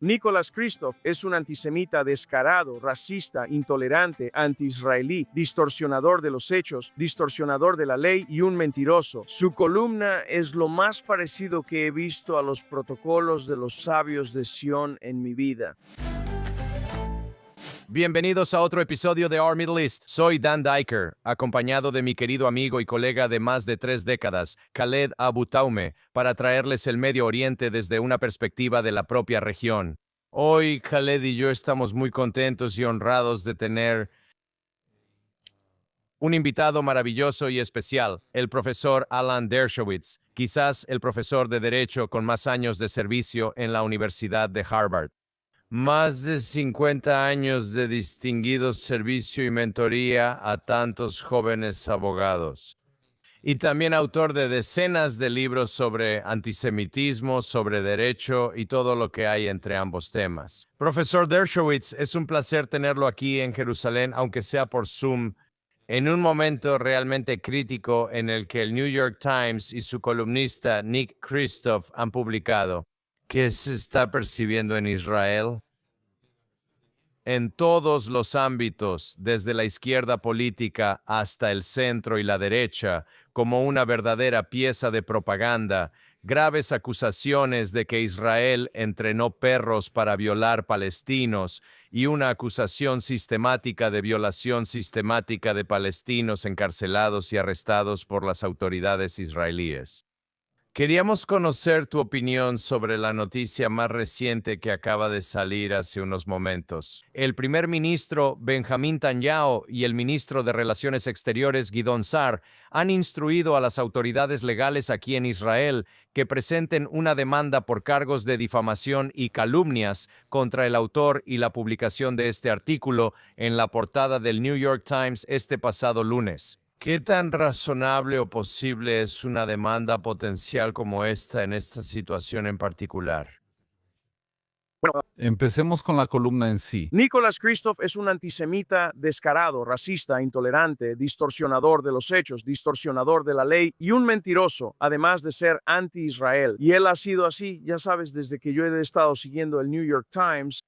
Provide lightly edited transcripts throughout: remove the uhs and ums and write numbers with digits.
Nicholas Kristof es un antisemita descarado, racista, intolerante, anti-israelí, distorsionador de los hechos, distorsionador de la ley y un mentiroso. Su columna es lo más parecido que he visto a los protocolos de los sabios de Sión en mi vida. Bienvenidos a otro episodio de Our Middle East. Soy Dan Diker, acompañado de mi querido amigo y colega de más de 3 décadas, Khaled Abu Taume, para traerles el Medio Oriente desde una perspectiva de la propia región. Hoy, Khaled y yo estamos muy contentos y honrados de tener un invitado maravilloso y especial, el profesor Alan Dershowitz, quizás el profesor de Derecho con más años de servicio en la Universidad de Harvard. Más de 50 años de distinguido servicio y mentoría a tantos jóvenes abogados. Y también autor de decenas de libros sobre antisemitismo, sobre derecho y todo lo que hay entre ambos temas. Profesor Dershowitz, es un placer tenerlo aquí en Jerusalén, aunque sea por Zoom, en un momento realmente crítico en el que el New York Times y su columnista Nick Kristof han publicado. ¿Qué se está percibiendo en Israel? En todos los ámbitos, desde la izquierda política hasta el centro y la derecha, como una verdadera pieza de propaganda, graves acusaciones de que Israel entrenó perros para violar palestinos y una acusación sistemática de violación sistemática de palestinos encarcelados y arrestados por las autoridades israelíes. Queríamos conocer tu opinión sobre la noticia más reciente que acaba de salir hace unos momentos. El primer ministro Benjamín Netanyahu y el ministro de Relaciones Exteriores Gideon Sa'ar han instruido a las autoridades legales aquí en Israel que presenten una demanda por cargos de difamación y calumnias contra el autor y la publicación de este artículo en la portada del New York Times este pasado lunes. ¿Qué tan razonable o posible es una demanda potencial como esta en esta situación en particular? Empecemos con la columna en sí. Nicholas Kristof es un antisemita descarado, racista, intolerante, distorsionador de los hechos, distorsionador de la ley y un mentiroso, además de ser anti-Israel. Y él ha sido así, ya sabes, desde que yo he estado siguiendo el New York Times.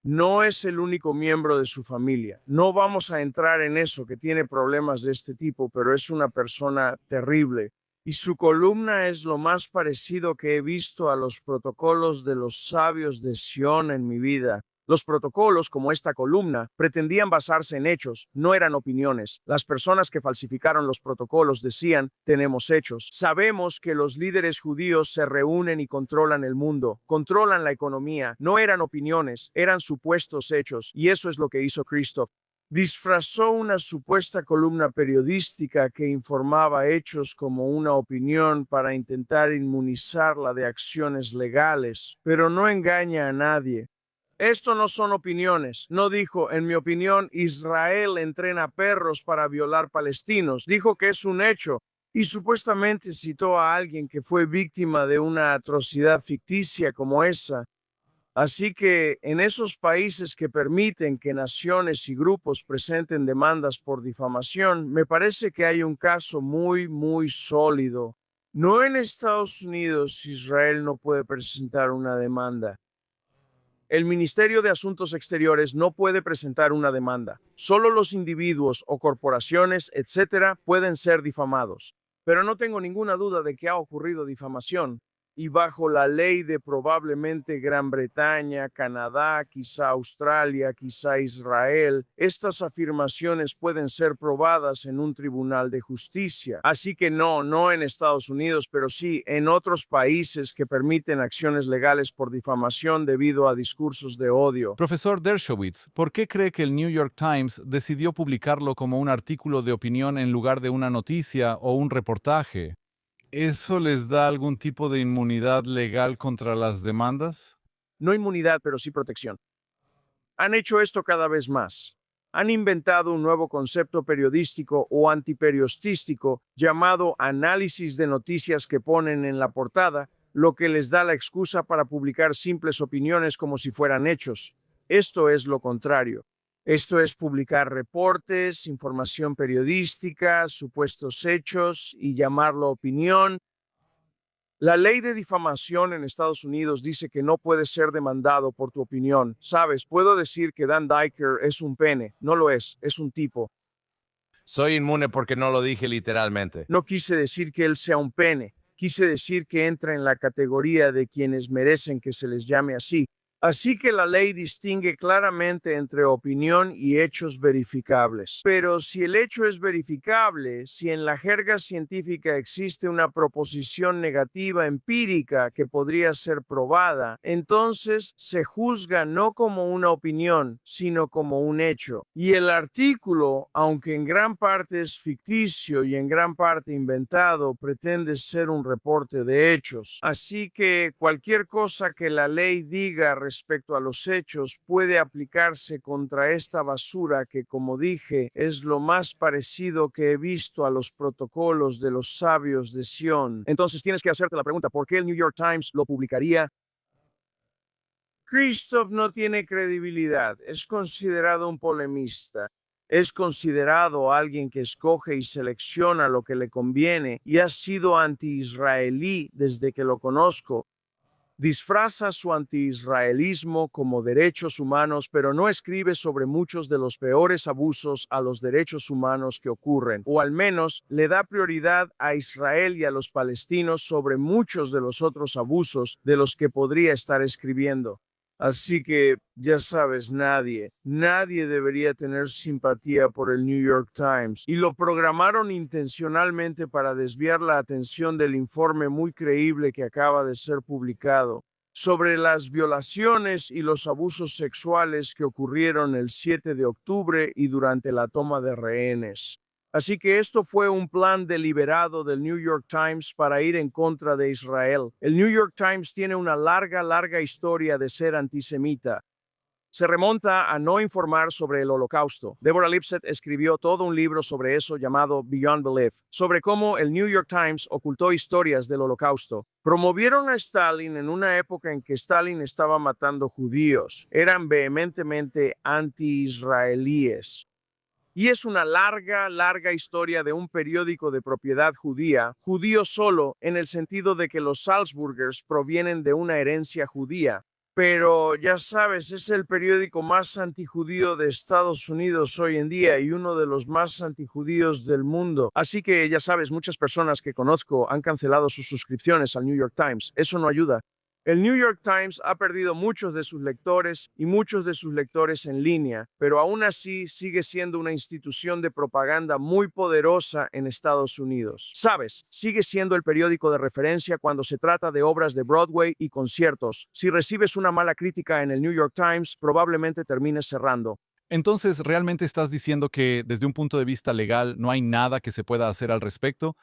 No es el único miembro de su familia. No vamos a entrar en eso, que tiene problemas de este tipo, pero es una persona terrible. Y su columna es lo más parecido que he visto a los protocolos de los sabios de Sión en mi vida. Los protocolos, como esta columna, pretendían basarse en hechos, no eran opiniones. Las personas que falsificaron los protocolos decían, tenemos hechos. Sabemos que los líderes judíos se reúnen y controlan el mundo, controlan la economía. No eran opiniones, eran supuestos hechos. Y eso es lo que hizo Kristof. Disfrazó una supuesta columna periodística que informaba hechos como una opinión para intentar inmunizarla de acciones legales, pero no engaña a nadie. Esto no son opiniones. No dijo, en mi opinión, Israel entrena perros para violar palestinos. Dijo que es un hecho y supuestamente citó a alguien que fue víctima de una atrocidad ficticia como esa. Así que en esos países que permiten que naciones y grupos presenten demandas por difamación, me parece que hay un caso muy sólido. No en Estados Unidos, Israel no puede presentar una demanda. El Ministerio de Asuntos Exteriores no puede presentar una demanda. Solo los individuos o corporaciones, etcétera, pueden ser difamados. Pero no tengo ninguna duda de que ha ocurrido difamación. Y bajo la ley de probablemente Gran Bretaña, Canadá, quizá Australia, quizá Israel, estas afirmaciones pueden ser probadas en un tribunal de justicia. Así que no en Estados Unidos, pero sí en otros países que permiten acciones legales por difamación debido a discursos de odio. Profesor Dershowitz, ¿por qué cree que el New York Times decidió publicarlo como un artículo de opinión en lugar de una noticia o un reportaje? ¿Eso les da algún tipo de inmunidad legal contra las demandas? No inmunidad, pero sí protección. Han hecho esto cada vez más. Han inventado un nuevo concepto periodístico o antiperiodístico llamado análisis de noticias que ponen en la portada, lo que les da la excusa para publicar simples opiniones como si fueran hechos. Esto es lo contrario. Esto es publicar reportes, información periodística, supuestos hechos y llamarlo opinión. La ley de difamación en Estados Unidos dice que no puedes ser demandado por tu opinión. Sabes, puedo decir que Dan Diker es un pene. No lo es un tipo. Soy inmune porque no lo dije literalmente. No quise decir que él sea un pene. Quise decir que entra en la categoría de quienes merecen que se les llame así. Así que la ley distingue claramente entre opinión y hechos verificables. Pero si el hecho es verificable, si en la jerga científica existe una proposición negativa empírica que podría ser probada, entonces se juzga no como una opinión, sino como un hecho. Y el artículo, aunque en gran parte es ficticio y en gran parte inventado, pretende ser un reporte de hechos. Así que cualquier cosa que la ley diga respecto a los hechos puede aplicarse contra esta basura que, como dije, es lo más parecido que he visto a los protocolos de los sabios de Sion. Entonces tienes que hacerte la pregunta, ¿por qué el New York Times lo publicaría? Christoph no tiene credibilidad, es considerado un polemista. Es considerado alguien que escoge y selecciona lo que le conviene y ha sido anti-israelí desde que lo conozco. Disfraza su anti-israelismo como derechos humanos, pero no escribe sobre muchos de los peores abusos a los derechos humanos que ocurren, o al menos le da prioridad a Israel y a los palestinos sobre muchos de los otros abusos de los que podría estar escribiendo. Así que, ya sabes, nadie debería tener simpatía por el New York Times. Y lo programaron intencionalmente para desviar la atención del informe muy creíble que acaba de ser publicado sobre las violaciones y los abusos sexuales que ocurrieron el 7 de octubre y durante la toma de rehenes. Así que esto fue un plan deliberado del New York Times para ir en contra de Israel. El New York Times tiene una larga historia de ser antisemita. Se remonta a no informar sobre el Holocausto. Deborah Lipset escribió todo un libro sobre eso llamado Beyond Belief, sobre cómo el New York Times ocultó historias del Holocausto. Promovieron a Stalin en una época en que Stalin estaba matando judíos. Eran vehementemente anti-israelíes. Y es una larga historia de un periódico de propiedad judía, judío solo en el sentido de que los Salzburgers provienen de una herencia judía. Pero ya sabes, es el periódico más antijudío de Estados Unidos hoy en día y uno de los más antijudíos del mundo. Así que ya sabes, muchas personas que conozco han cancelado sus suscripciones al New York Times. Eso no ayuda. El New York Times ha perdido muchos de sus lectores y muchos de sus lectores en línea, pero aún así sigue siendo una institución de propaganda muy poderosa en Estados Unidos. Sabes, sigue siendo el periódico de referencia cuando se trata de obras de Broadway y conciertos. Si recibes una mala crítica en el New York Times, probablemente termines cerrando. Entonces, ¿realmente estás diciendo que desde un punto de vista legal no hay nada que se pueda hacer al respecto?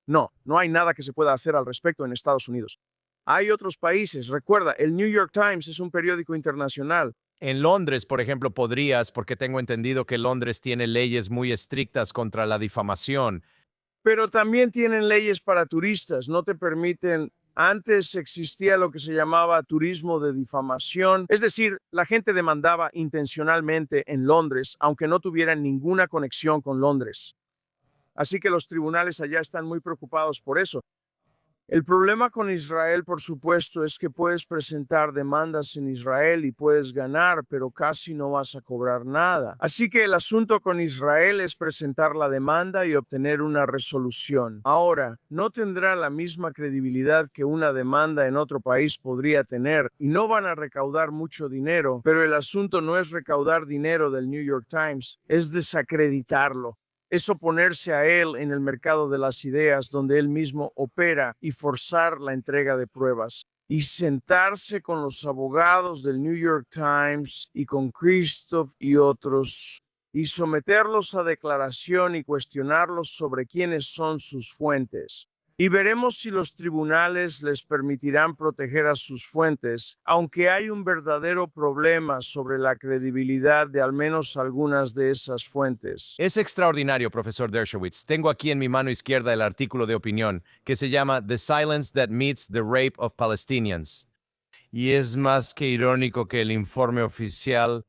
No hay nada que se pueda hacer al respecto en Estados Unidos. Hay otros países. Recuerda, el New York Times es un periódico internacional. En Londres, por ejemplo, podrías, porque tengo entendido que Londres tiene leyes muy estrictas contra la difamación. Pero también tienen leyes para turistas. No te permiten. Antes existía lo que se llamaba turismo de difamación. Es decir, la gente demandaba intencionalmente en Londres, aunque no tuvieran ninguna conexión con Londres. Así que los tribunales allá están muy preocupados por eso. El problema con Israel, por supuesto, es que puedes presentar demandas en Israel y puedes ganar, pero casi no vas a cobrar nada. Así que el asunto con Israel es presentar la demanda y obtener una resolución. Ahora, no tendrá la misma credibilidad que una demanda en otro país podría tener y no van a recaudar mucho dinero, pero el asunto no es recaudar dinero del New York Times, es desacreditarlo. Es oponerse a él en el mercado de las ideas donde él mismo opera y forzar la entrega de pruebas. Y sentarse con los abogados del New York Times y con Christoph y otros y someterlos a declaración y cuestionarlos sobre quiénes son sus fuentes. Y veremos si los tribunales les permitirán proteger a sus fuentes, aunque hay un verdadero problema sobre la credibilidad de al menos algunas de esas fuentes. Es extraordinario, profesor Dershowitz. Tengo aquí en mi mano izquierda el artículo de opinión que se llama The Silence That Meets the Rape of Palestinians. Y es más que irónico que el informe oficial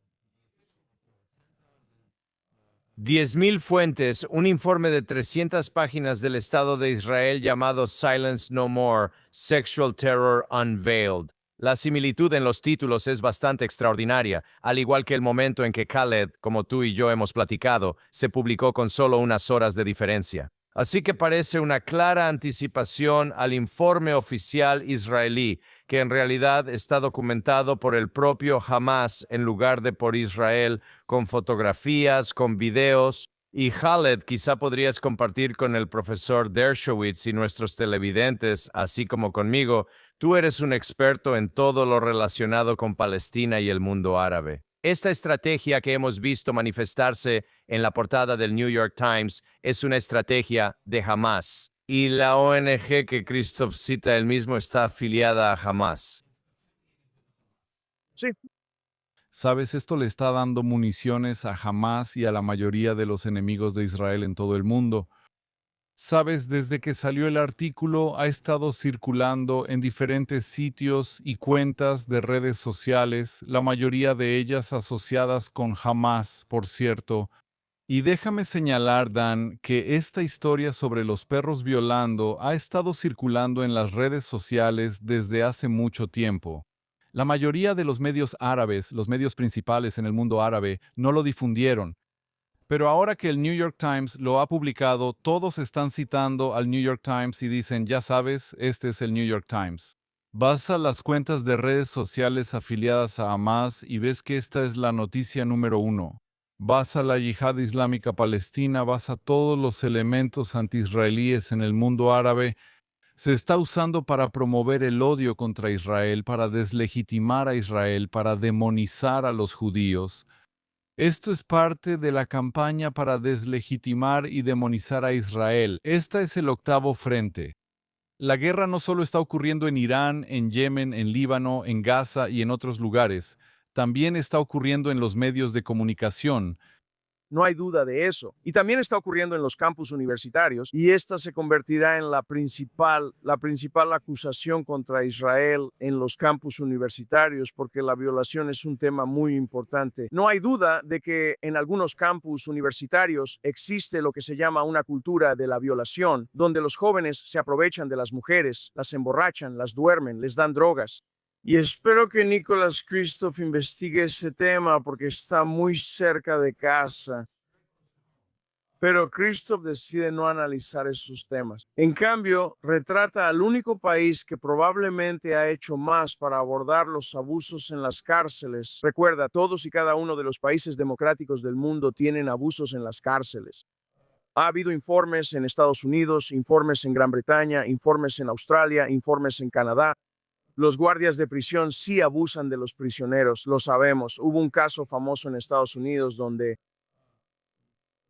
10.000 fuentes, un informe de 300 páginas del Estado de Israel llamado Silence No More, Sexual Terror Unveiled. La similitud en los títulos es bastante extraordinaria, al igual que el momento en que Khaled, como tú y yo hemos platicado, se publicó con solo unas horas de diferencia. Así que parece una clara anticipación al informe oficial israelí, que en realidad está documentado por el propio Hamas en lugar de por Israel, con fotografías, con videos. Y Khaled, quizá podrías compartir con el profesor Dershowitz y nuestros televidentes, así como conmigo. Tú eres un experto en todo lo relacionado con Palestina y el mundo árabe. Esta estrategia que hemos visto manifestarse en la portada del New York Times es una estrategia de Hamas. Y la ONG que Christoph cita él mismo está afiliada a Hamas. Sí, Sabes, esto le está dando municiones a Hamas y a la mayoría de los enemigos de Israel en todo el mundo. Sabes, desde que salió el artículo ha estado circulando en diferentes sitios y cuentas de redes sociales, la mayoría de ellas asociadas con Hamas, por cierto. Y déjame señalar, Dan, que esta historia sobre los perros violando ha estado circulando en las redes sociales desde hace mucho tiempo. La mayoría de los medios árabes, los medios principales en el mundo árabe, no lo difundieron. Pero ahora que el New York Times lo ha publicado, todos están citando al New York Times y dicen, ya sabes, este es el New York Times. Vas a las cuentas de redes sociales afiliadas a Hamas y ves que esta es la noticia número 1. Vas a la Yihad Islámica Palestina, vas a todos los elementos anti-israelíes en el mundo árabe. Se está usando para promover el odio contra Israel, para deslegitimar a Israel, para demonizar a los judíos. Esto es parte de la campaña para deslegitimar y demonizar a Israel. Este es el octavo frente. La guerra no solo está ocurriendo en Irán, en Yemen, en Líbano, en Gaza y en otros lugares, también está ocurriendo en los medios de comunicación. no hay duda de eso. Y también está ocurriendo en los campus universitarios y esta se convertirá en la principal acusación contra Israel en los campus universitarios porque la violación es un tema muy importante. No hay duda de que en algunos campus universitarios existe lo que se llama una cultura de la violación, donde los jóvenes se aprovechan de las mujeres, las emborrachan, las duermen, les dan drogas. Y espero que Nicholas Kristof investigue ese tema porque está muy cerca de casa. Pero Kristof decide no analizar esos temas. En cambio, retrata al único país que probablemente ha hecho más para abordar los abusos en las cárceles. Recuerda, todos y cada uno de los países democráticos del mundo tienen abusos en las cárceles. Ha habido informes en Estados Unidos, informes en Gran Bretaña, informes en Australia, informes en Canadá. Los guardias de prisión sí abusan de los prisioneros, lo sabemos. Hubo un caso famoso en Estados Unidos donde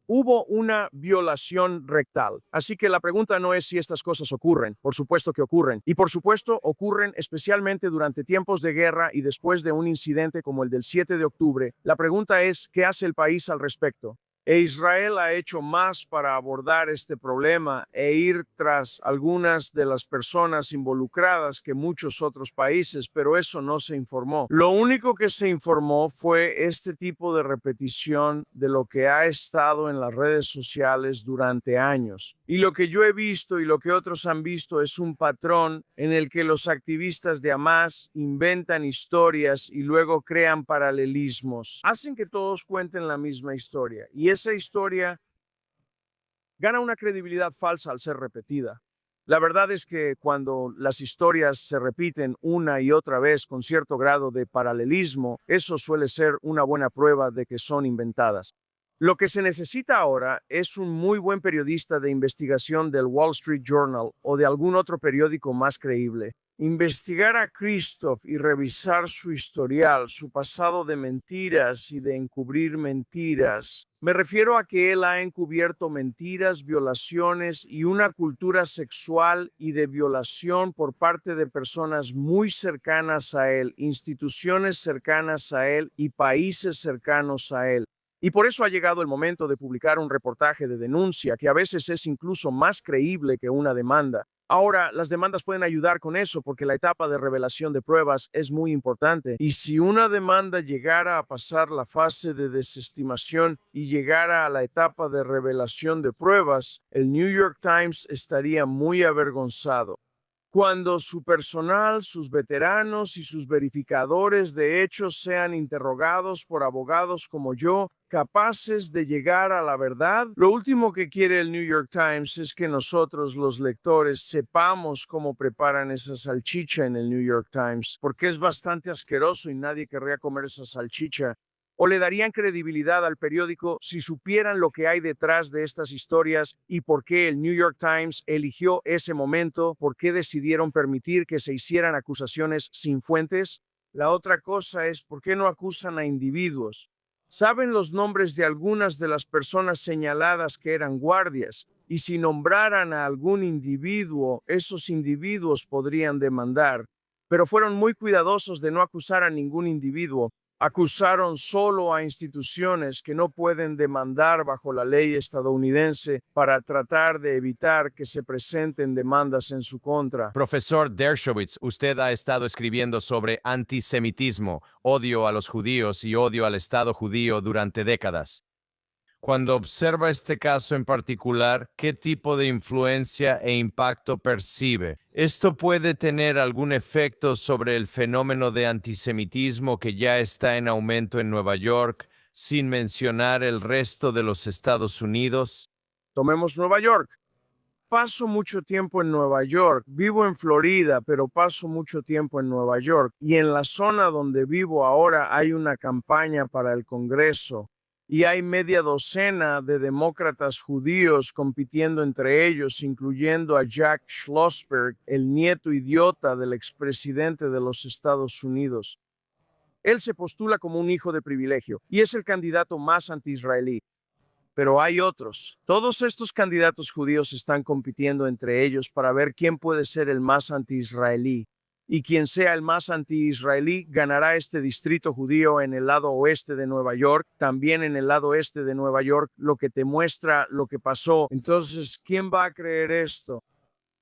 hubo una violación rectal. Así que la pregunta no es si estas cosas ocurren. Por supuesto que ocurren. Y por supuesto ocurren especialmente durante tiempos de guerra y después de un incidente como el del 7 de octubre. La pregunta es, ¿qué hace el país al respecto? Israel ha hecho más para abordar este problema e ir tras algunas de las personas involucradas que muchos otros países, pero eso no se informó. Lo único que se informó fue este tipo de repetición de lo que ha estado en las redes sociales durante años. Y lo que yo he visto y lo que otros han visto es un patrón en el que los activistas de Hamas inventan historias y luego crean paralelismos. Hacen que todos cuenten la misma historia. Y esa historia gana una credibilidad falsa al ser repetida. La verdad es que cuando las historias se repiten una y otra vez con cierto grado de paralelismo, eso suele ser una buena prueba de que son inventadas. Lo que se necesita ahora es un muy buen periodista de investigación del Wall Street Journal o de algún otro periódico más creíble. Investigar a Kristof y revisar su historial, su pasado de mentiras y de encubrir mentiras. Me refiero a que él ha encubierto mentiras, violaciones y una cultura sexual y de violación por parte de personas muy cercanas a él, instituciones cercanas a él y países cercanos a él. Y por eso ha llegado el momento de publicar un reportaje de denuncia que a veces es incluso más creíble que una demanda. Ahora, las demandas pueden ayudar con eso porque la etapa de revelación de pruebas es muy importante. Y si una demanda llegara a pasar la fase de desestimación y llegara a la etapa de revelación de pruebas, el New York Times estaría muy avergonzado. Cuando su personal, sus veteranos y sus verificadores de hechos sean interrogados por abogados como yo, capaces de llegar a la verdad, lo último que quiere el New York Times es que nosotros, los lectores, sepamos cómo preparan esa salchicha en el New York Times, porque es bastante asqueroso y nadie querría comer esa salchicha. ¿O le darían credibilidad al periódico si supieran lo que hay detrás de estas historias y por qué el New York Times eligió ese momento, por qué decidieron permitir que se hicieran acusaciones sin fuentes? La otra cosa es por qué no acusan a individuos. Saben los nombres de algunas de las personas señaladas que eran guardias, y si nombraran a algún individuo, esos individuos podrían demandar. Pero fueron muy cuidadosos de no acusar a ningún individuo. Acusaron solo a instituciones que no pueden demandar bajo la ley estadounidense para tratar de evitar que se presenten demandas en su contra. Profesor Dershowitz, usted ha estado escribiendo sobre antisemitismo, odio a los judíos y odio al Estado judío durante décadas. Cuando observa este caso en particular, ¿qué tipo de influencia e impacto percibe? ¿Esto puede tener algún efecto sobre el fenómeno de antisemitismo que ya está en aumento en Nueva York, sin mencionar el resto de los Estados Unidos? Tomemos Nueva York. Paso mucho tiempo en Nueva York. Vivo en Florida, pero paso mucho tiempo en Nueva York. Y en la zona donde vivo ahora hay una campaña para el Congreso. Y hay media docena de demócratas judíos compitiendo entre ellos, incluyendo a Jack Schlossberg, el nieto idiota del expresidente de los Estados Unidos. Él se postula como un hijo de privilegio y es el candidato más anti-israelí. Pero hay otros. Todos estos candidatos judíos están compitiendo entre ellos para ver quién puede ser el más anti-israelí. Y quien sea el más anti-israelí ganará este distrito judío en el lado oeste de Nueva York, también en el lado este de Nueva York, lo que te muestra lo que pasó. Entonces, ¿quién va a creer esto?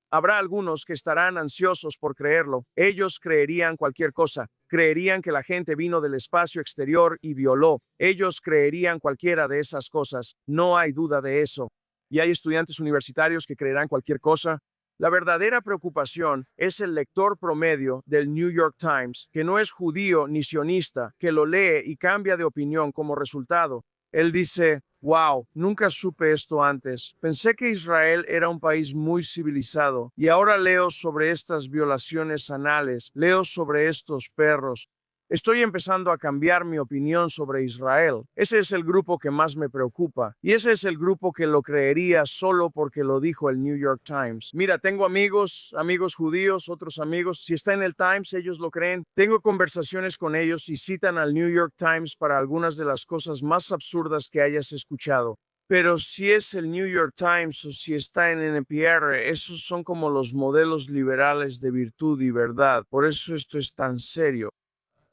Habrá algunos que estarán ansiosos por creerlo. Ellos creerían cualquier cosa. Creerían que la gente vino del espacio exterior y violó. Ellos creerían cualquiera de esas cosas. No hay duda de eso. Y hay estudiantes universitarios que creerán cualquier cosa. La verdadera preocupación es el lector promedio del New York Times, que no es judío ni sionista, que lo lee y cambia de opinión como resultado. Él dice, wow, nunca supe esto antes. Pensé que Israel era un país muy civilizado y ahora leo sobre estas violaciones anales, leo sobre estos perros. Estoy empezando a cambiar mi opinión sobre Israel. Ese es el grupo que más me preocupa. Y ese es el grupo que lo creería solo porque lo dijo el New York Times. Mira, tengo amigos judíos, otros amigos. Si está en el Times, ellos lo creen. Tengo conversaciones con ellos y citan al New York Times para algunas de las cosas más absurdas que hayas escuchado. Pero si es el New York Times o si está en NPR, esos son como los modelos liberales de virtud y verdad. Por eso esto es tan serio.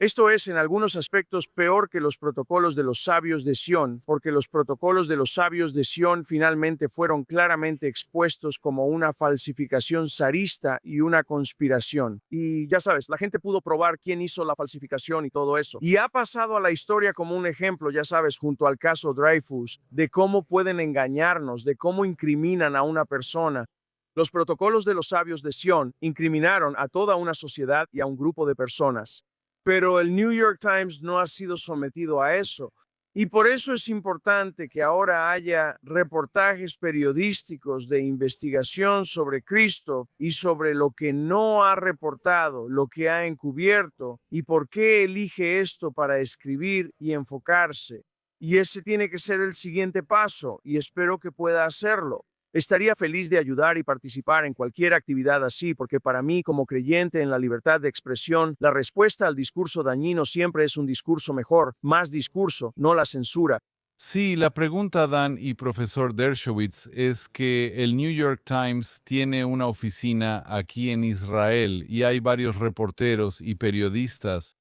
Esto es en algunos aspectos peor que los protocolos de los sabios de Sión, porque los protocolos de los sabios de Sión finalmente fueron claramente expuestos como una falsificación zarista y una conspiración. Y ya sabes, la gente pudo probar quién hizo la falsificación y todo eso. Y ha pasado a la historia como un ejemplo, ya sabes, junto al caso Dreyfus, de cómo pueden engañarnos, de cómo incriminan a una persona. Los protocolos de los sabios de Sión incriminaron a toda una sociedad y a un grupo de personas. Pero el New York Times no ha sido sometido a eso. Y por eso es importante que ahora haya reportajes periodísticos de investigación sobre Cristo y sobre lo que no ha reportado, lo que ha encubierto y por qué elige esto para escribir y enfocarse. Y ese tiene que ser el siguiente paso y espero que pueda hacerlo. Estaría feliz de ayudar y participar en cualquier actividad así, porque para mí, como creyente en la libertad de expresión, la respuesta al discurso dañino siempre es un discurso mejor, más discurso, no la censura. Sí, la pregunta, Dan y profesor Dershowitz, es que el New York Times tiene una oficina aquí en Israel y hay varios reporteros y periodistas.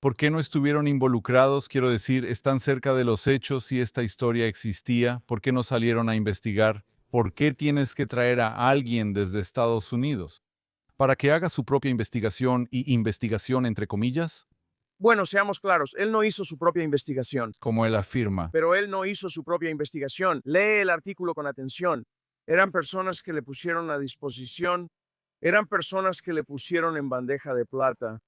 ¿Por qué no estuvieron involucrados? Quiero decir, están cerca de los hechos si esta historia existía. ¿Por qué no salieron a investigar? ¿Por qué tienes que traer a alguien desde Estados Unidos? ¿Para que haga su propia investigación y investigación entre comillas? Bueno, seamos claros, él no hizo su propia investigación, Como él afirma. pero él no hizo su propia investigación. Lee el artículo con atención. Eran personas que le pusieron a disposición, eran personas que le pusieron en bandeja de plata.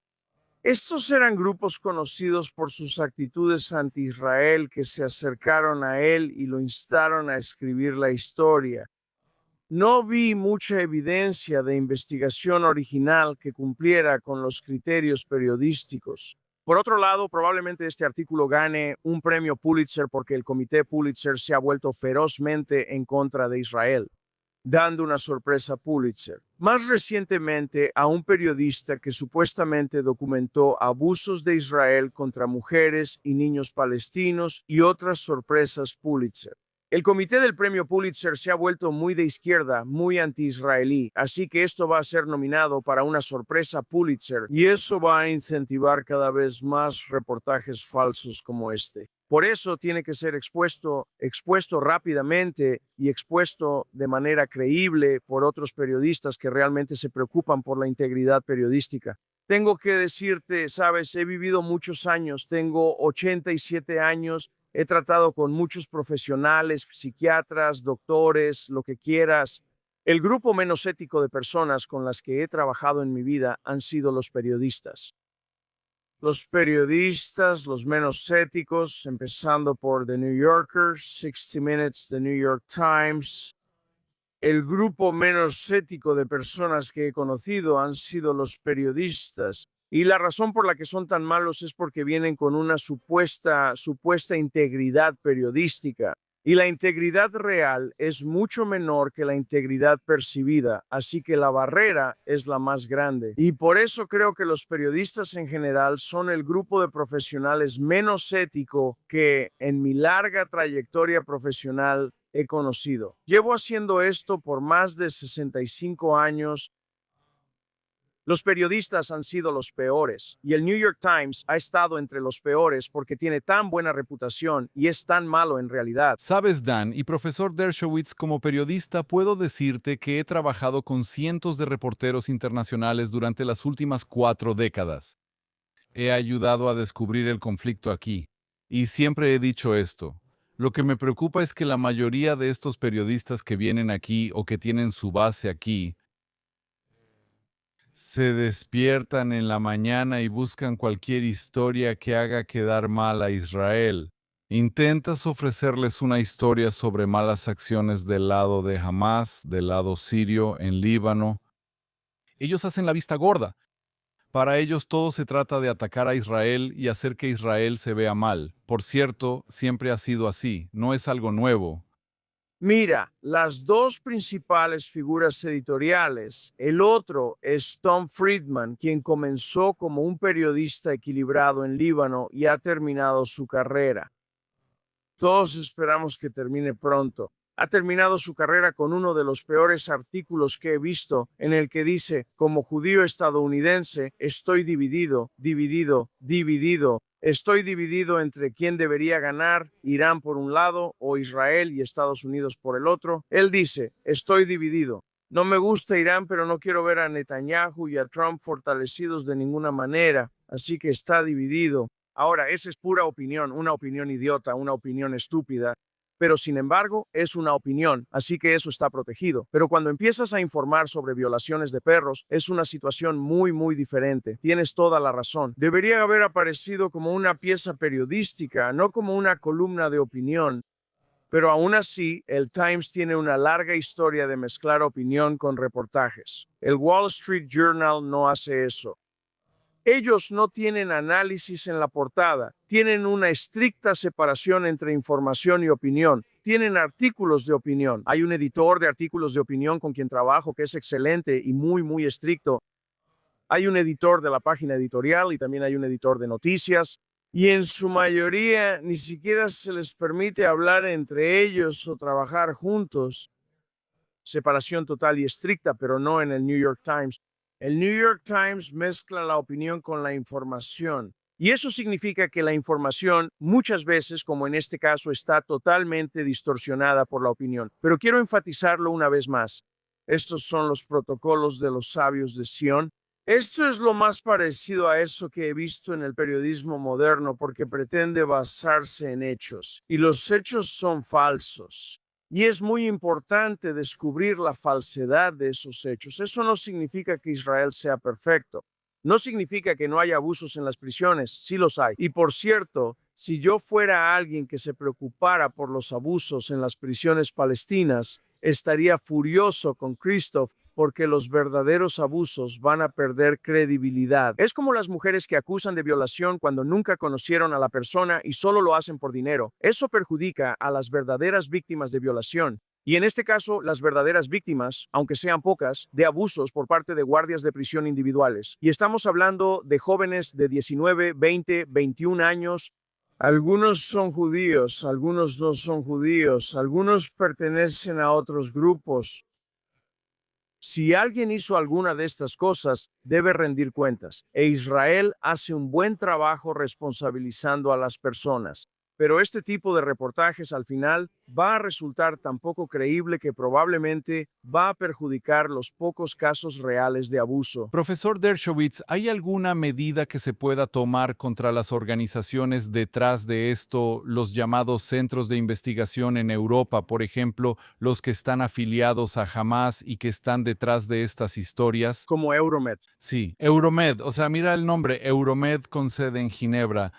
Estos eran grupos conocidos por sus actitudes anti-Israel que se acercaron a él y lo instaron a escribir la historia. No vi mucha evidencia de investigación original que cumpliera con los criterios periodísticos. Por otro lado, probablemente este artículo gane un premio Pulitzer porque el comité Pulitzer se ha vuelto ferozmente en contra de Israel, dando una sorpresa Pulitzer. Más recientemente, a un periodista que supuestamente documentó abusos de Israel contra mujeres y niños palestinos y otras sorpresas Pulitzer. El comité del premio Pulitzer se ha vuelto muy de izquierda, muy anti-israelí, así que esto va a ser nominado para una sorpresa Pulitzer y eso va a incentivar cada vez más reportajes falsos como este. Por eso tiene que ser expuesto rápidamente y expuesto de manera creíble por otros periodistas que realmente se preocupan por la integridad periodística. Tengo que decirte, sabes, he vivido muchos años, tengo 87 años, he tratado con muchos profesionales, psiquiatras, doctores, lo que quieras. El grupo menos ético de personas con las que he trabajado en mi vida han sido los periodistas. Los periodistas, los menos éticos, empezando por The New Yorker, 60 Minutes, The New York Times. El grupo menos ético de personas que he conocido han sido los periodistas. Y la razón por la que son tan malos es porque vienen con una supuesta integridad periodística. Y la integridad real es mucho menor que la integridad percibida, así que la barrera es la más grande. Y por eso creo que los periodistas en general son el grupo de profesionales menos ético que en mi larga trayectoria profesional he conocido. Llevo haciendo esto por más de 65 años. Los periodistas han sido los peores y el New York Times ha estado entre los peores porque tiene tan buena reputación y es tan malo en realidad. Sabes, Dan, y profesor Dershowitz, como periodista puedo decirte que he trabajado con cientos de reporteros internacionales durante las últimas 4 décadas. He ayudado a descubrir el conflicto aquí. Y siempre he dicho esto. Lo que me preocupa es que la mayoría de estos periodistas que vienen aquí o que tienen su base aquí se despiertan en la mañana y buscan cualquier historia que haga quedar mal a Israel. Intentas ofrecerles una historia sobre malas acciones del lado de Hamas, del lado sirio, en Líbano. Ellos hacen la vista gorda. Para ellos todo se trata de atacar a Israel y hacer que Israel se vea mal. Por cierto, siempre ha sido así, no es algo nuevo. Mira, las dos principales figuras editoriales. El otro es Tom Friedman, quien comenzó como un periodista equilibrado en Líbano y ha terminado su carrera. Todos esperamos que termine pronto. Ha terminado su carrera con uno de los peores artículos que he visto, en el que dice, como judío estadounidense, estoy dividido. Estoy dividido entre quién debería ganar, Irán por un lado o Israel y Estados Unidos por el otro. Él dice, estoy dividido. No me gusta Irán, pero no quiero ver a Netanyahu y a Trump fortalecidos de ninguna manera, así que está dividido. Ahora, esa es pura opinión, una opinión idiota, una opinión estúpida, pero sin embargo es una opinión, así que eso está protegido. Pero cuando empiezas a informar sobre violaciones de perros, es una situación muy diferente. Tienes toda la razón. Debería haber aparecido como una pieza periodística, no como una columna de opinión. Pero aún así, el Times tiene una larga historia de mezclar opinión con reportajes. El Wall Street Journal no hace eso. Ellos no tienen análisis en la portada, tienen una estricta separación entre información y opinión, tienen artículos de opinión. Hay un editor de artículos de opinión con quien trabajo que es excelente y muy estricto. Hay un editor de la página editorial y también hay un editor de noticias. Y en su mayoría ni siquiera se les permite hablar entre ellos o trabajar juntos. Separación total y estricta, pero no en el New York Times. El New York Times mezcla la opinión con la información Y eso significa que la información muchas veces, como en este caso, está totalmente distorsionada por la opinión. Pero quiero enfatizarlo una vez más. Estos son los protocolos de los sabios de Sión. Esto es lo más parecido a eso que he visto en el periodismo moderno porque pretende basarse en hechos. Y los hechos son falsos. Y es muy importante descubrir la falsedad de esos hechos. Eso no significa que Israel sea perfecto. No significa que no haya abusos en las prisiones, sí los hay. Y por cierto, si yo fuera alguien que se preocupara por los abusos en las prisiones palestinas, estaría furioso con Christoph porque los verdaderos abusos van a perder credibilidad. Es como las mujeres que acusan de violación cuando nunca conocieron a la persona y solo lo hacen por dinero. Eso perjudica a las verdaderas víctimas de violación. Y en este caso, las verdaderas víctimas, aunque sean pocas, de abusos por parte de guardias de prisión individuales. Y estamos hablando de jóvenes de 19, 20, 21 años. Algunos son judíos, algunos no son judíos, algunos pertenecen a otros grupos. Si alguien hizo alguna de estas cosas, debe rendir cuentas. E Israel hace un buen trabajo responsabilizando a las personas. Pero este tipo de reportajes al final va a resultar tan poco creíble que probablemente va a perjudicar los pocos casos reales de abuso. Profesor Dershowitz, ¿hay alguna medida que se pueda tomar contra las organizaciones detrás de esto, los llamados centros de investigación en Europa, por ejemplo, los que están afiliados a Hamas y que están detrás de estas historias? Como Euromed. Sí, Euromed, o sea, mira el nombre, Euromed con sede en Ginebra.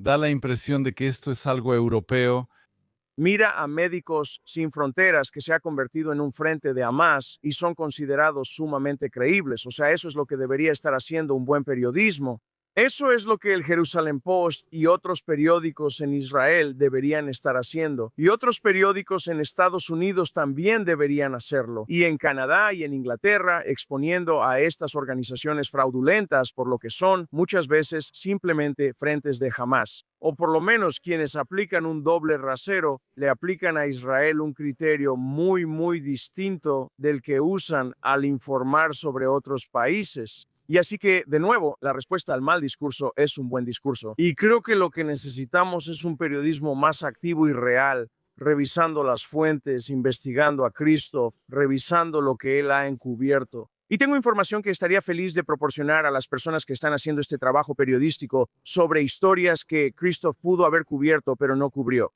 Da la impresión de que esto es algo europeo. Mira a Médicos Sin Fronteras, que se ha convertido en un frente de Hamas y son considerados sumamente creíbles. O sea, eso es lo que debería estar haciendo un buen periodismo. Eso es lo que el Jerusalem Post y otros periódicos en Israel deberían estar haciendo. Y otros periódicos en Estados Unidos también deberían hacerlo. Y en Canadá y en Inglaterra, exponiendo a estas organizaciones fraudulentas por lo que son muchas veces simplemente frentes de Hamas. O por lo menos quienes aplican un doble rasero le aplican a Israel un criterio muy distinto del que usan al informar sobre otros países. Y así que, de nuevo, la respuesta al mal discurso es un buen discurso. Y creo que lo que necesitamos es un periodismo más activo y real, revisando las fuentes, investigando a Christoph, revisando lo que él ha encubierto. Y tengo información que estaría feliz de proporcionar a las personas que están haciendo este trabajo periodístico sobre historias que Christoph pudo haber cubierto, pero no cubrió.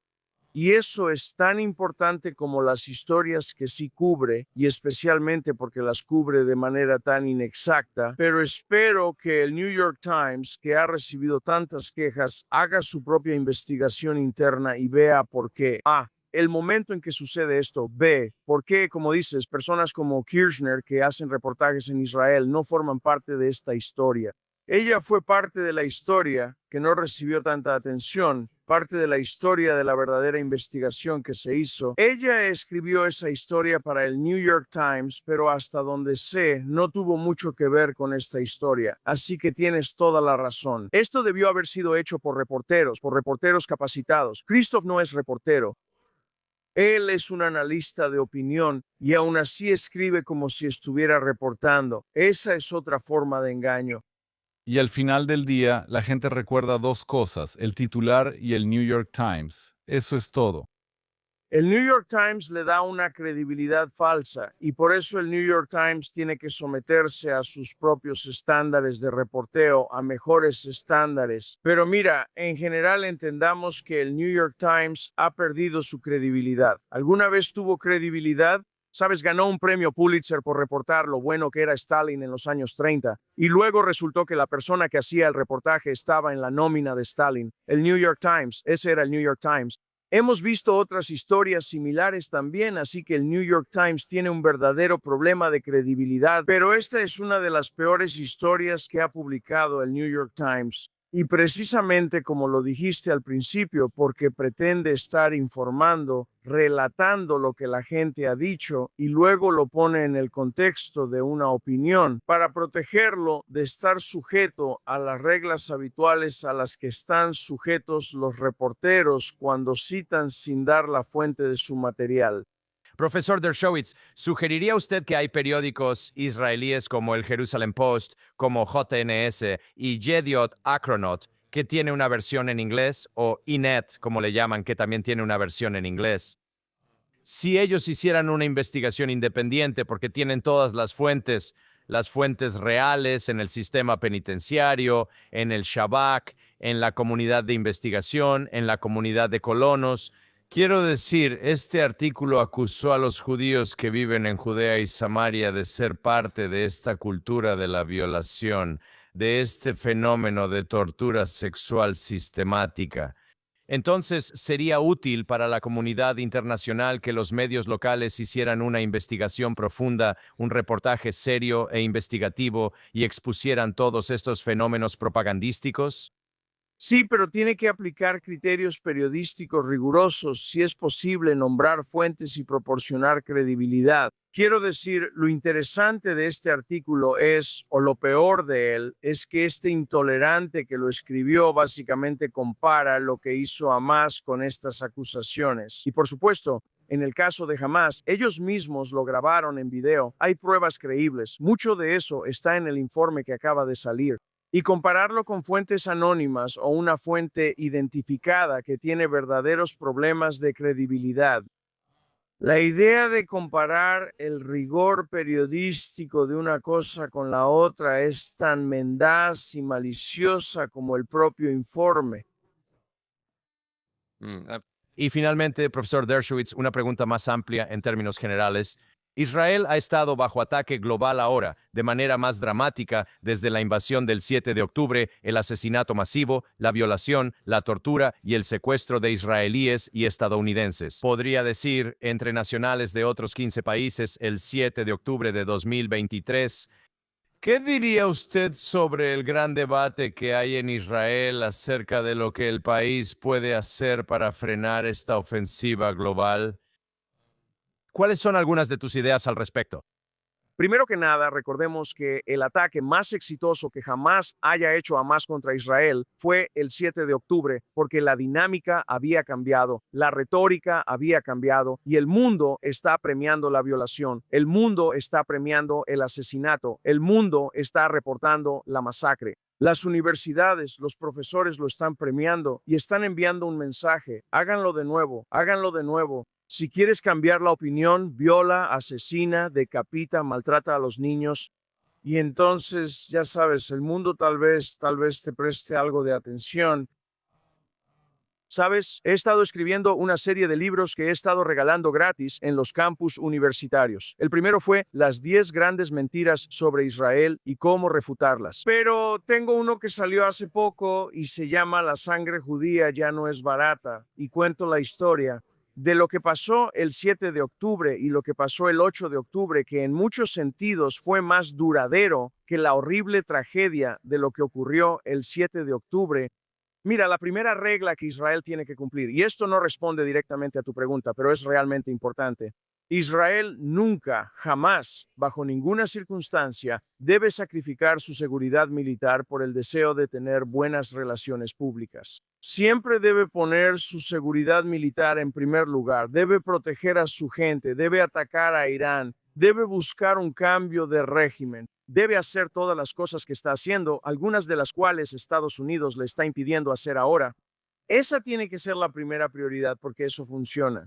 Y eso es tan importante como las historias que sí cubre, y especialmente porque las cubre de manera tan inexacta. Pero espero que el New York Times, que ha recibido tantas quejas, haga su propia investigación interna y vea por qué. El momento en que sucede esto. B, por qué, como dices, personas como Kirchner, que hacen reportajes en Israel, no forman parte de esta historia. Ella fue parte de la historia que no recibió tanta atención, parte de la historia de la verdadera investigación que se hizo. Ella escribió esa historia para el New York Times, pero hasta donde sé, no tuvo mucho que ver con esta historia. Así que tienes toda la razón. Esto debió haber sido hecho por reporteros capacitados. Christoph no es reportero. Él es un analista de opinión y aún así escribe como si estuviera reportando. Esa es otra forma de engaño. Y al final del día, la gente recuerda dos cosas, el titular y el New York Times. Eso es todo. El New York Times le da una credibilidad falsa y por eso el New York Times tiene que someterse a sus propios estándares de reporteo, a mejores estándares. Pero mira, en general entendamos que el New York Times ha perdido su credibilidad. ¿Alguna vez tuvo credibilidad? Sabes, ganó un premio Pulitzer por reportar lo bueno que era Stalin en los años 30 y luego resultó que la persona que hacía el reportaje estaba en la nómina de Stalin. El New York Times, ese era el New York Times. Hemos visto otras historias similares también, así que el New York Times tiene un verdadero problema de credibilidad, pero esta es una de las peores historias que ha publicado el New York Times. Y precisamente como lo dijiste al principio, porque pretende estar informando, relatando lo que la gente ha dicho y luego lo pone en el contexto de una opinión para protegerlo de estar sujeto a las reglas habituales a las que están sujetos los reporteros cuando citan sin dar la fuente de su material. Profesor Dershowitz, ¿sugeriría usted que hay periódicos israelíes como el Jerusalem Post, como JNS y Yediot Ahronot, que tiene una versión en inglés, o Ynet, como le llaman, que también tiene una versión en inglés? Si ellos hicieran una investigación independiente, porque tienen todas las fuentes reales en el sistema penitenciario, en el Shabak, en la comunidad de investigación, en la comunidad de colonos. Quiero decir, este artículo acusó a los judíos que viven en Judea y Samaria de ser parte de esta cultura de la violación, de este fenómeno de tortura sexual sistemática. Entonces, sería útil para la comunidad internacional que los medios locales hicieran una investigación profunda, un reportaje serio e investigativo y expusieran todos estos fenómenos propagandísticos. Sí, pero tiene que aplicar criterios periodísticos rigurosos, si es posible nombrar fuentes y proporcionar credibilidad. Quiero decir, lo interesante de este artículo es, o lo peor de él, es que este intolerante que lo escribió básicamente compara lo que hizo Hamás con estas acusaciones. Y por supuesto, en el caso de Hamás, ellos mismos lo grabaron en video. Hay pruebas creíbles. Mucho de eso está en el informe que acaba de salir. Y compararlo con fuentes anónimas o una fuente identificada que tiene verdaderos problemas de credibilidad. La idea de comparar el rigor periodístico de una cosa con la otra es tan mendaz y maliciosa como el propio informe. Y finalmente, profesor Dershowitz, una pregunta más amplia en términos generales. Israel ha estado bajo ataque global ahora, de manera más dramática, desde la invasión del 7 de octubre, el asesinato masivo, la violación, la tortura y el secuestro de israelíes y estadounidenses. Podría decir, entre nacionales de otros 15 países, el 7 de octubre de 2023. ¿Qué diría usted sobre el gran debate que hay en Israel acerca de lo que el país puede hacer para frenar esta ofensiva global? ¿Cuáles son algunas de tus ideas al respecto? Primero que nada, recordemos que el ataque más exitoso que jamás haya hecho Hamás contra Israel fue el 7 de octubre, porque la dinámica había cambiado, la retórica había cambiado y el mundo está premiando la violación, el mundo está premiando el asesinato, el mundo está reportando la masacre. Las universidades, los profesores lo están premiando y están enviando un mensaje. Háganlo de nuevo, háganlo de nuevo. Si quieres cambiar la opinión, viola, asesina, decapita, maltrata a los niños. Y entonces, ya sabes, el mundo tal vez te preste algo de atención. Sabes, he estado escribiendo una serie de libros que he estado regalando gratis en los campus universitarios. El primero fue Las 10 grandes mentiras sobre Israel y cómo refutarlas. Pero tengo uno que salió hace poco y se llama La sangre judía ya no es barata. Y cuento la historia de lo que pasó el 7 de octubre y lo que pasó el 8 de octubre, que en muchos sentidos fue más duradero que la horrible tragedia de lo que ocurrió el 7 de octubre. Mira, la primera regla que Israel tiene que cumplir, y esto no responde directamente a tu pregunta, pero es realmente importante. Israel nunca, jamás, bajo ninguna circunstancia, debe sacrificar su seguridad militar por el deseo de tener buenas relaciones públicas. Siempre debe poner su seguridad militar en primer lugar, debe proteger a su gente, debe atacar a Irán, debe buscar un cambio de régimen, debe hacer todas las cosas que está haciendo, algunas de las cuales Estados Unidos le está impidiendo hacer ahora. Esa tiene que ser la primera prioridad porque eso funciona.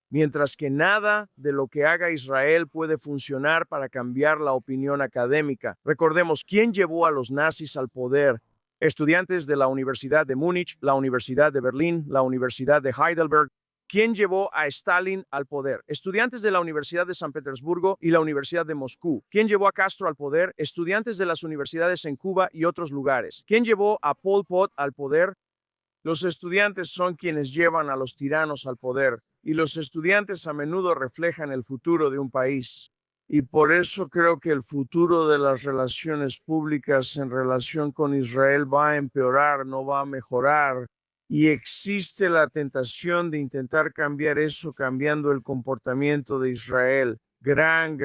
Mientras que nada de lo que haga Israel puede funcionar para cambiar la opinión académica. Recordemos, ¿quién llevó a los nazis al poder? Estudiantes de la Universidad de Múnich, la Universidad de Berlín, la Universidad de Heidelberg. ¿Quién llevó a Stalin al poder? Estudiantes de la Universidad de San Petersburgo y la Universidad de Moscú. ¿Quién llevó a Castro al poder? Estudiantes de las universidades en Cuba y otros lugares. ¿Quién llevó a Pol Pot al poder? Los estudiantes son quienes llevan a los tiranos al poder, y los estudiantes a menudo reflejan el futuro de un país. Y por eso creo que el futuro de las relaciones públicas en relación con Israel va a empeorar, no va a mejorar. Y existe la tentación de intentar cambiar eso cambiando el comportamiento de Israel. Gran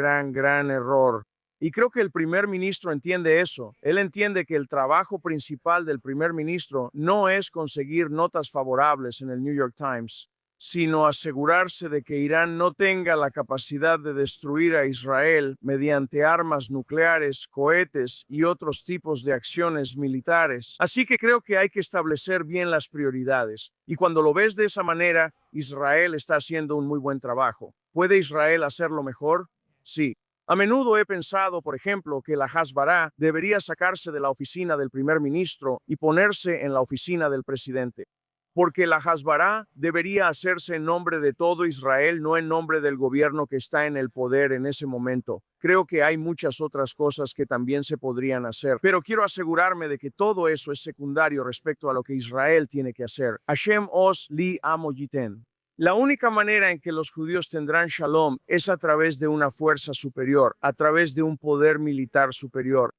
error. Y creo que el primer ministro entiende eso. Él entiende que el trabajo principal del primer ministro no es conseguir notas favorables en el New York Times, sino asegurarse de que Irán no tenga la capacidad de destruir a Israel mediante armas nucleares, cohetes y otros tipos de acciones militares. Así que creo que hay que establecer bien las prioridades. Y cuando lo ves de esa manera, Israel está haciendo un muy buen trabajo. ¿Puede Israel hacerlo mejor? Sí. A menudo he pensado, por ejemplo, que la Hasbara debería sacarse de la oficina del primer ministro y ponerse en la oficina del presidente. Porque la Hasbara debería hacerse en nombre de todo Israel, no en nombre del gobierno que está en el poder en ese momento. Creo que hay muchas otras cosas que también se podrían hacer, pero quiero asegurarme de que todo eso es secundario respecto a lo que Israel tiene que hacer. Hashem os li amo yiten. La única manera en que los judíos tendrán shalom es a través de una fuerza superior, a través de un poder militar superior.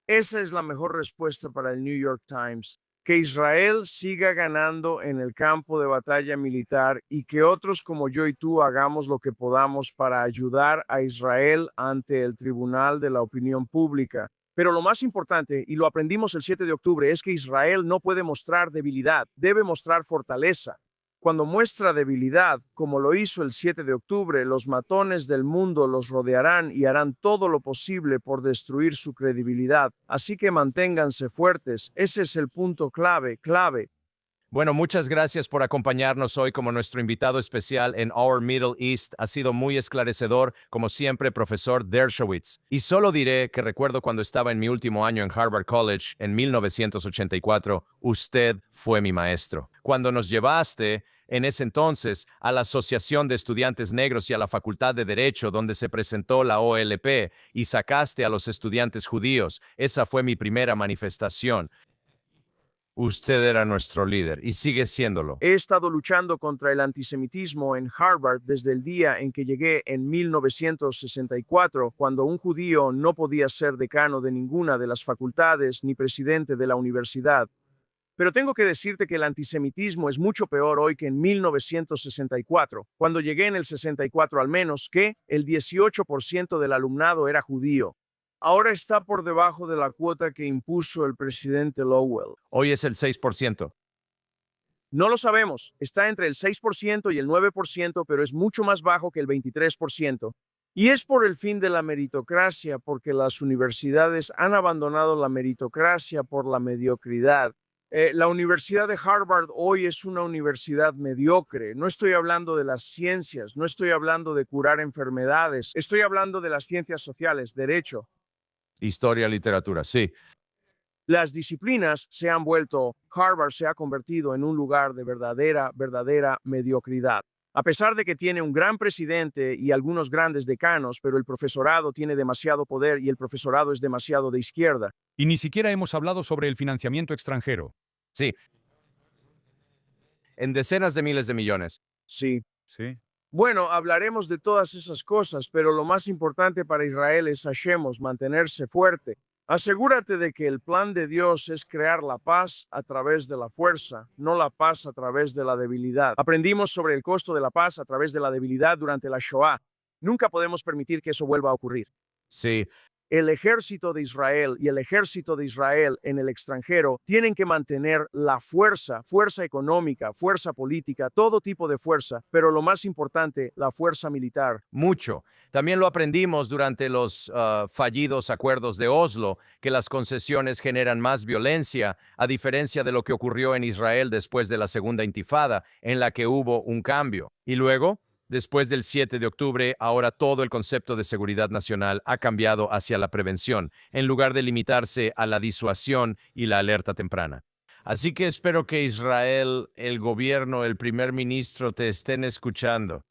Esa es la mejor respuesta para el New York Times. Que Israel siga ganando en el campo de batalla militar y que otros como yo y tú hagamos lo que podamos para ayudar a Israel ante el Tribunal de la Opinión Pública. Pero lo más importante, y lo aprendimos el 7 de octubre, es que Israel no puede mostrar debilidad, debe mostrar fortaleza. Cuando muestra debilidad, como lo hizo el 7 de octubre, los matones del mundo los rodearán y harán todo lo posible por destruir su credibilidad. Así que manténganse fuertes. Ese es el punto clave. Bueno, muchas gracias por acompañarnos hoy como nuestro invitado especial en Our Middle East. Ha sido muy esclarecedor, como siempre, profesor Dershowitz. Y solo diré que recuerdo cuando estaba en mi último año en Harvard College, en 1984, usted fue mi maestro. Cuando nos llevaste, en ese entonces, a la Asociación de Estudiantes Negros y a la Facultad de Derecho, donde se presentó la OLP, y sacaste a los estudiantes judíos. Esa fue mi primera manifestación. Usted era nuestro líder y sigue siéndolo. He estado luchando contra el antisemitismo en Harvard desde el día en que llegué en 1964, cuando un judío no podía ser decano de ninguna de las facultades ni presidente de la universidad. Pero tengo que decirte que el antisemitismo es mucho peor hoy que en 1964, cuando llegué en el 64 al menos, que el 18% del alumnado era judío. Ahora está por debajo de la cuota que impuso el presidente Lowell. Hoy es el 6%. No lo sabemos. Está entre el 6% y el 9%, pero es mucho más bajo que el 23%. Y es por el fin de la meritocracia, porque las universidades han abandonado la meritocracia por la mediocridad. La Universidad de Harvard hoy es una universidad mediocre. No estoy hablando de las ciencias, no estoy hablando de curar enfermedades, estoy hablando de las ciencias sociales, derecho. Historia, literatura, sí. Las disciplinas se han vuelto, Harvard se ha convertido en un lugar de verdadera mediocridad. A pesar de que tiene un gran presidente y algunos grandes decanos, pero el profesorado tiene demasiado poder y el profesorado es demasiado de izquierda. Y ni siquiera hemos hablado sobre el financiamiento extranjero. Sí. En decenas de miles de millones. Sí. Sí. Bueno, hablaremos de todas esas cosas, pero lo más importante para Israel es Hashemos, mantenerse fuerte. Asegúrate de que el plan de Dios es crear la paz a través de la fuerza, no la paz a través de la debilidad. Aprendimos sobre el costo de la paz a través de la debilidad durante la Shoah. Nunca podemos permitir que eso vuelva a ocurrir. Sí. El ejército de Israel y el ejército de Israel en el extranjero tienen que mantener la fuerza económica, fuerza política, todo tipo de fuerza, pero lo más importante, la fuerza militar. Mucho. También lo aprendimos durante los fallidos acuerdos de Oslo, que las concesiones generan más violencia, a diferencia de lo que ocurrió en Israel después de la Segunda Intifada, en la que hubo un cambio. Y luego, después del 7 de octubre, ahora todo el concepto de seguridad nacional ha cambiado hacia la prevención, en lugar de limitarse a la disuasión y la alerta temprana. Así que espero que Israel, el gobierno, el primer ministro te estén escuchando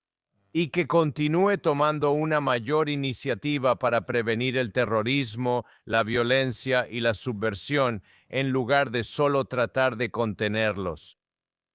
y que continúe tomando una mayor iniciativa para prevenir el terrorismo, la violencia y la subversión, en lugar de solo tratar de contenerlos.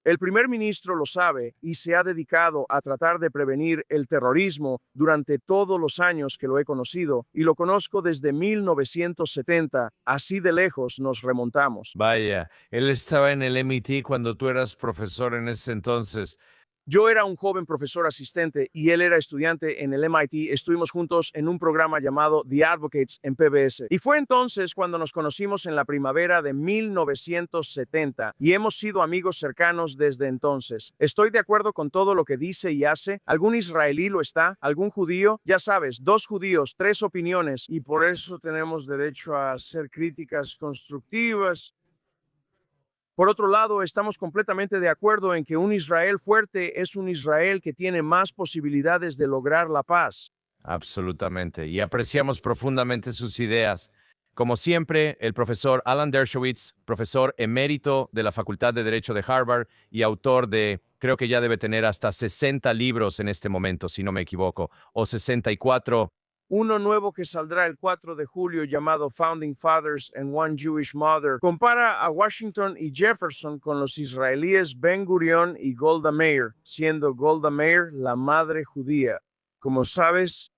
El primer ministro lo sabe y se ha dedicado a tratar de prevenir el terrorismo durante todos los años que lo he conocido, y lo conozco desde 1970. Así de lejos nos remontamos. Vaya, él estaba en el MIT cuando tú eras profesor en ese entonces. Yo era un joven profesor asistente y él era estudiante en el MIT. Estuvimos juntos en un programa llamado The Advocates en PBS. Y fue entonces cuando nos conocimos en la primavera de 1970 y hemos sido amigos cercanos desde entonces. Estoy de acuerdo con todo lo que dice y hace. ¿Algún israelí lo está? ¿Algún judío? Ya sabes, 2 judíos, 3 opiniones. Y por eso tenemos derecho a hacer críticas constructivas. Por otro lado, estamos completamente de acuerdo en que un Israel fuerte es un Israel que tiene más posibilidades de lograr la paz. Absolutamente. Y apreciamos profundamente sus ideas. Como siempre, el profesor Alan Dershowitz, profesor emérito de la Facultad de Derecho de Harvard y autor de, creo que ya debe tener hasta 60 libros en este momento, si no me equivoco, o 64. Uno nuevo que saldrá el 4 de julio llamado Founding Fathers and One Jewish Mother compara a Washington y Jefferson con los israelíes Ben Gurion y Golda Meir, siendo Golda Meir la madre judía. Como sabes,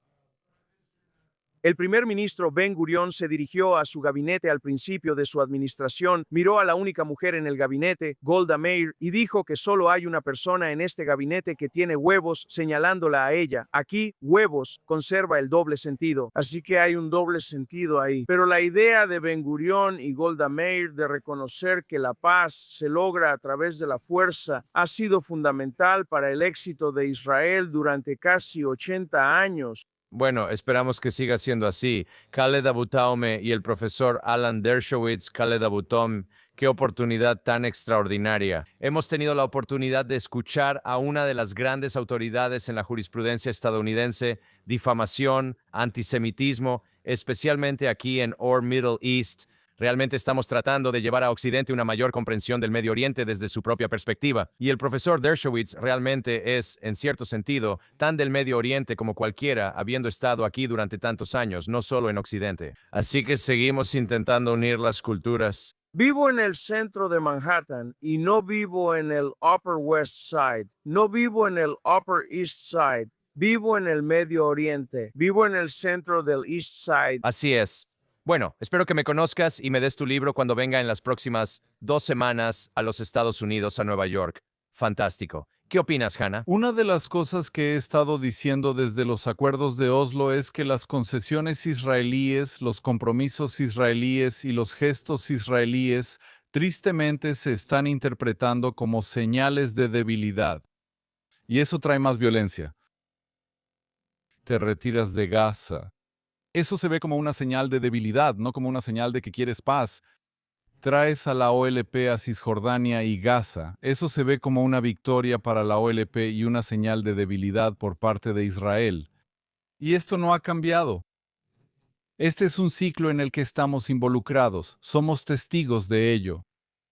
el primer ministro Ben Gurion se dirigió a su gabinete al principio de su administración, miró a la única mujer en el gabinete, Golda Meir, y dijo que solo hay una persona en este gabinete que tiene huevos, señalándola a ella. Aquí, huevos, conserva el doble sentido. Así que hay un doble sentido ahí. Pero la idea de Ben Gurion y Golda Meir de reconocer que la paz se logra a través de la fuerza ha sido fundamental para el éxito de Israel durante casi 80 años. Bueno, esperamos que siga siendo así. Khaled Abutaume y el profesor Alan Dershowitz, Khaled Abutom, qué oportunidad tan extraordinaria. Hemos tenido la oportunidad de escuchar a una de las grandes autoridades en la jurisprudencia estadounidense, difamación, antisemitismo, especialmente aquí en Or Middle East. Realmente estamos tratando de llevar a Occidente una mayor comprensión del Medio Oriente desde su propia perspectiva. Y el profesor Dershowitz realmente es, en cierto sentido, tan del Medio Oriente como cualquiera, habiendo estado aquí durante tantos años, no solo en Occidente. Así que seguimos intentando unir las culturas. Vivo en el centro de Manhattan y no vivo en el Upper West Side. No vivo en el Upper East Side. Vivo en el Medio Oriente. Vivo en el centro del East Side. Así es. Bueno, espero que me conozcas y me des tu libro cuando venga en las próximas 2 semanas a los Estados Unidos, a Nueva York. Fantástico. ¿Qué opinas, Hannah? Una de las cosas que he estado diciendo desde los acuerdos de Oslo es que las concesiones israelíes, los compromisos israelíes y los gestos israelíes tristemente se están interpretando como señales de debilidad. Y eso trae más violencia. Te retiras de Gaza. Eso se ve como una señal de debilidad, no como una señal de que quieres paz. Traes a la OLP a Cisjordania y Gaza. Eso se ve como una victoria para la OLP y una señal de debilidad por parte de Israel. Y esto no ha cambiado. Este es un ciclo en el que estamos involucrados. Somos testigos de ello.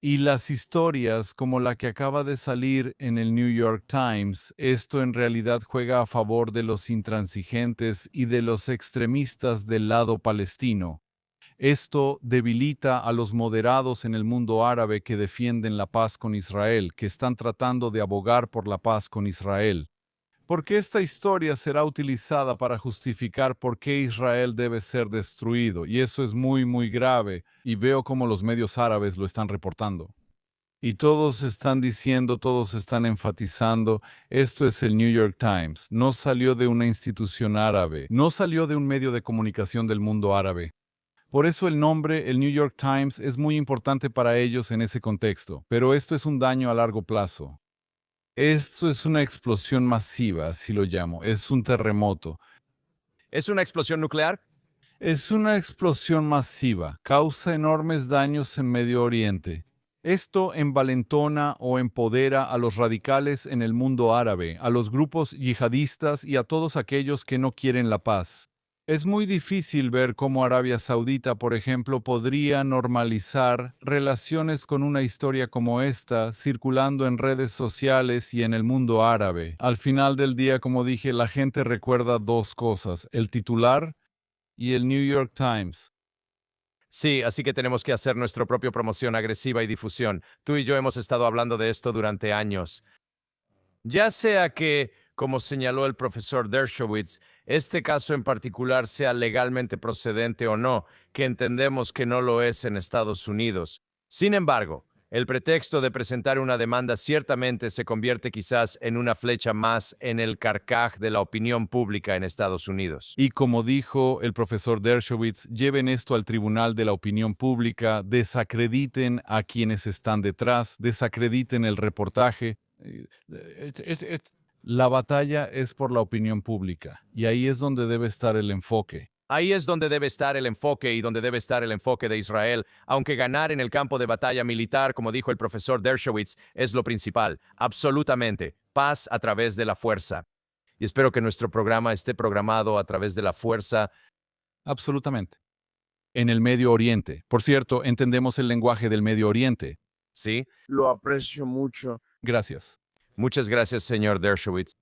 Y las historias como la que acaba de salir en el New York Times, esto en realidad juega a favor de los intransigentes y de los extremistas del lado palestino. Esto debilita a los moderados en el mundo árabe que defienden la paz con Israel, que están tratando de abogar por la paz con Israel. Porque esta historia será utilizada para justificar por qué Israel debe ser destruido, y eso es muy, muy grave, y veo cómo los medios árabes lo están reportando. Y todos están diciendo, todos están enfatizando, esto es el New York Times, no salió de una institución árabe, no salió de un medio de comunicación del mundo árabe. Por eso el nombre, el New York Times, es muy importante para ellos en ese contexto, pero esto es un daño a largo plazo. Esto es una explosión masiva, así lo llamo. Es un terremoto. ¿Es una explosión nuclear? Es una explosión masiva. Causa enormes daños en Medio Oriente. Esto envalentona o empodera a los radicales en el mundo árabe, a los grupos yihadistas y a todos aquellos que no quieren la paz. Es muy difícil ver cómo Arabia Saudita, por ejemplo, podría normalizar relaciones con una historia como esta circulando en redes sociales y en el mundo árabe. Al final del día, como dije, la gente recuerda 2 cosas, el titular y el New York Times. Sí, así que tenemos que hacer nuestra propia promoción agresiva y difusión. Tú y yo hemos estado hablando de esto durante años. Ya sea que, como señaló el profesor Dershowitz, este caso en particular sea legalmente procedente o no, que entendemos que no lo es en Estados Unidos. Sin embargo, El pretexto de presentar una demanda ciertamente se convierte quizás en una flecha más en el carcaj de la opinión pública en Estados Unidos. Y como dijo el profesor Dershowitz, lleven esto al tribunal de la opinión pública, desacrediten a quienes están detrás, desacrediten el reportaje. La batalla es por la opinión pública, y ahí es donde debe estar el enfoque. Ahí es donde debe estar el enfoque y donde debe estar el enfoque de Israel, aunque ganar en el campo de batalla militar, como dijo el profesor Dershowitz, es lo principal. Absolutamente. Paz a través de la fuerza. Y espero que nuestro programa esté programado a través de la fuerza. Absolutamente. En el Medio Oriente. Por cierto, entendemos el lenguaje del Medio Oriente. ¿Sí? Lo aprecio mucho. Gracias. Muchas gracias, señor Dershowitz.